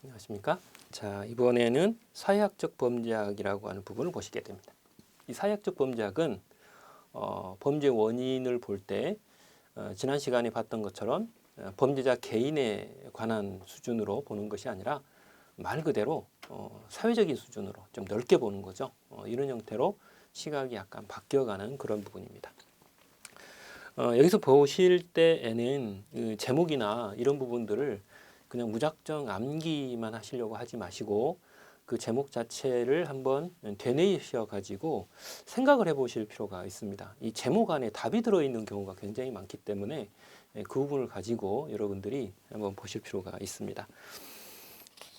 안녕하십니까? 자, 이번에는 사회학적 범죄학이라고 하는 부분을 보시게 됩니다. 이 사회학적 범죄학은 범죄 원인을 볼 때 지난 시간에 봤던 것처럼 범죄자 개인에 관한 수준으로 보는 것이 아니라 말 그대로 사회적인 수준으로 좀 넓게 보는 거죠. 이런 형태로 시각이 약간 바뀌어가는 그런 부분입니다. 여기서 보실 때에는 그 제목이나 이런 부분들을 그냥 무작정 암기만 하시려고 하지 마시고 그 제목 자체를 한번 되뇌이셔 가지고 생각을 해보실 필요가 있습니다. 이 제목 안에 답이 들어있는 경우가 굉장히 많기 때문에 그 부분을 가지고 여러분들이 한번 보실 필요가 있습니다.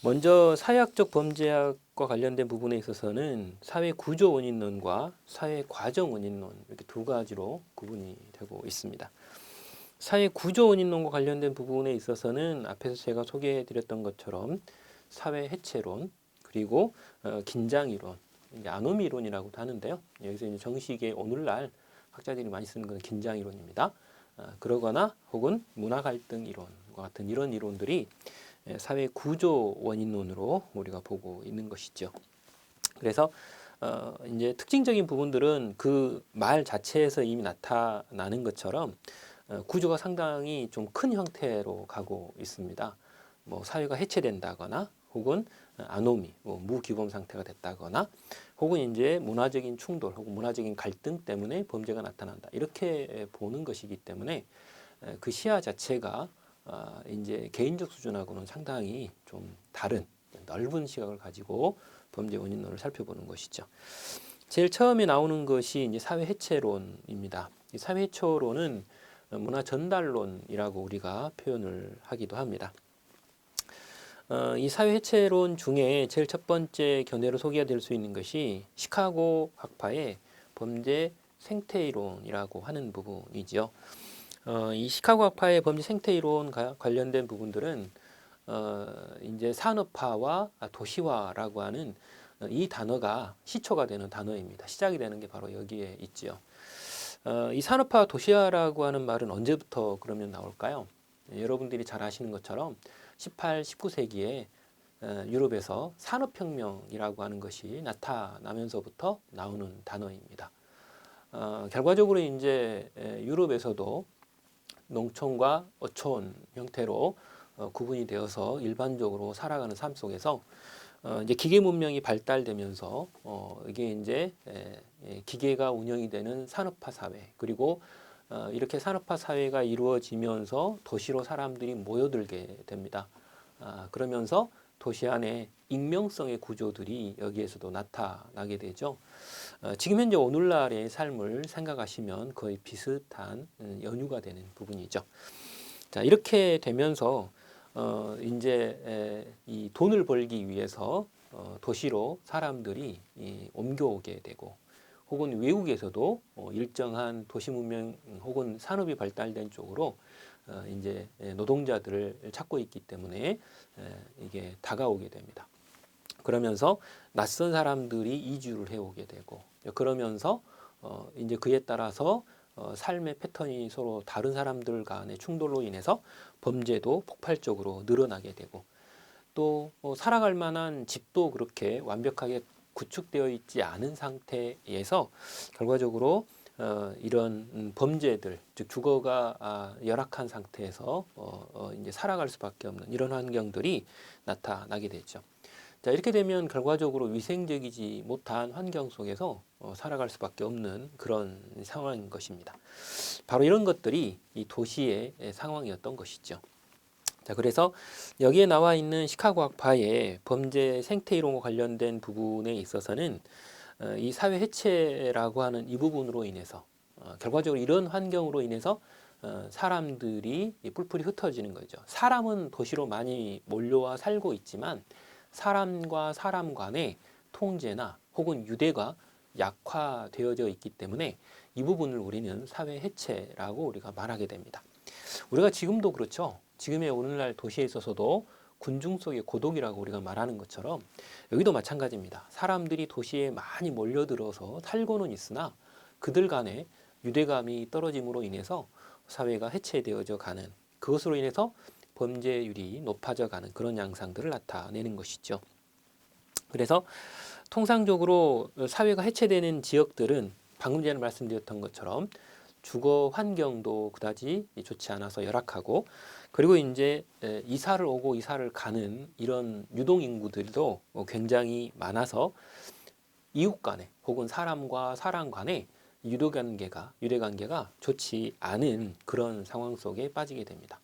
먼저 사회학적 범죄학과 관련된 부분에 있어서는 사회 구조 원인론과 사회 과정 원인론 이렇게 두 가지로 구분이 되고 있습니다. 사회 구조 원인론과 관련된 부분에 있어서는 앞에서 제가 소개해 드렸던 것처럼 사회 해체론 그리고 긴장 이론, 아노미 이론이라고도 하는데요. 여기서 이제 정식의 오늘날 학자들이 많이 쓰는 것은 긴장 이론입니다. 그러거나 혹은 문화 갈등 이론과 같은 이런 이론들이 사회 구조 원인론으로 우리가 보고 있는 것이죠. 그래서 이제 특징적인 부분들은 그 말 자체에서 이미 나타나는 것처럼 구조가 상당히 좀 큰 형태로 가고 있습니다. 뭐 사회가 해체된다거나 혹은 아노미, 무규범 상태가 됐다거나 혹은 이제 문화적인 충돌 혹은 문화적인 갈등 때문에 범죄가 나타난다. 이렇게 보는 것이기 때문에 그 시야 자체가 이제 개인적 수준하고는 상당히 좀 다른 넓은 시각을 가지고 범죄 원인론을 살펴보는 것이죠. 제일 처음에 나오는 것이 이제 사회 해체론입니다. 이 사회 해체론은 문화 전달론이라고 우리가 표현을 하기도 합니다. 이 사회 해체론 중에 제일 첫 번째 견해로 소개될 수 있는 것이 시카고 학파의 범죄 생태 이론이라고 하는 부분이죠. 이 시카고 학파의 범죄 생태 이론과 관련된 부분들은 이제 산업화와 도시화라고 하는 이 단어가 시초가 되는 단어입니다. 시작이 되는 게 바로 여기에 있죠. 이 산업화 도시화라고 하는 말은 언제부터 그러면 나올까요? 여러분들이 잘 아시는 것처럼 18, 19세기에 유럽에서 산업혁명이라고 하는 것이 나타나면서부터 나오는 단어입니다. 결과적으로 이제 유럽에서도 농촌과 어촌 형태로 구분이 되어서 일반적으로 살아가는 삶 속에서 이제 기계 문명이 발달되면서 이게 이제 기계가 운영이 되는 산업화 사회 그리고 이렇게 산업화 사회가 이루어지면서 도시로 사람들이 모여들게 됩니다. 그러면서 도시 안에 익명성의 구조들이 여기에서도 나타나게 되죠. 지금 현재 오늘날의 삶을 생각하시면 거의 비슷한 연유가 되는 부분이죠. 자, 이렇게 되면서 이제 이 돈을 벌기 위해서 도시로 사람들이 옮겨오게 되고 혹은 외국에서도 일정한 도시 문명 혹은 산업이 발달된 쪽으로 이제 노동자들을 찾고 있기 때문에 이게 다가오게 됩니다. 그러면서 낯선 사람들이 이주를 해오게 되고 그러면서 이제 그에 따라서 삶의 패턴이 서로 다른 사람들 간의 충돌로 인해서 범죄도 폭발적으로 늘어나게 되고 또 살아갈 만한 집도 그렇게 완벽하게 구축되어 있지 않은 상태에서 결과적으로 이런 범죄들 즉 주거가 열악한 상태에서 이제 살아갈 수밖에 없는 이런 환경들이 나타나게 되죠. 자, 이렇게 되면 결과적으로 위생적이지 못한 환경 속에서 살아갈 수밖에 없는 그런 상황인 것입니다. 바로 이런 것들이 이 도시의 상황이었던 것이죠. 자, 그래서 여기에 나와 있는 시카고 학파의 범죄 생태 이론과 관련된 부분에 있어서는 이 사회 해체라고 하는 이 부분으로 인해서 결과적으로 이런 환경으로 인해서 사람들이 뿔뿔이 흩어지는 거죠. 사람은 도시로 많이 몰려와 살고 있지만 사람과 사람 간의 통제나 혹은 유대가 약화되어져 있기 때문에 이 부분을 우리는 사회 해체라고 우리가 말하게 됩니다. 우리가 지금도 그렇죠. 지금의 오늘날 도시에 있어서도 군중 속의 고독이라고 우리가 말하는 것처럼 여기도 마찬가지입니다. 사람들이 도시에 많이 몰려들어서 살고는 있으나 그들 간의 유대감이 떨어짐으로 인해서 사회가 해체되어져 가는 그것으로 인해서 범죄율이 높아져 가는 그런 양상들을 나타내는 것이죠. 그래서 통상적으로 사회가 해체되는 지역들은 방금 전에 말씀드렸던 것처럼 주거 환경도 그다지 좋지 않아서 열악하고, 그리고 이제 이사를 오고 이사를 가는 이런 유동 인구들도 굉장히 많아서 이웃 간에 혹은 사람과 사람 간에 유대관계가 좋지 않은 그런 상황 속에 빠지게 됩니다.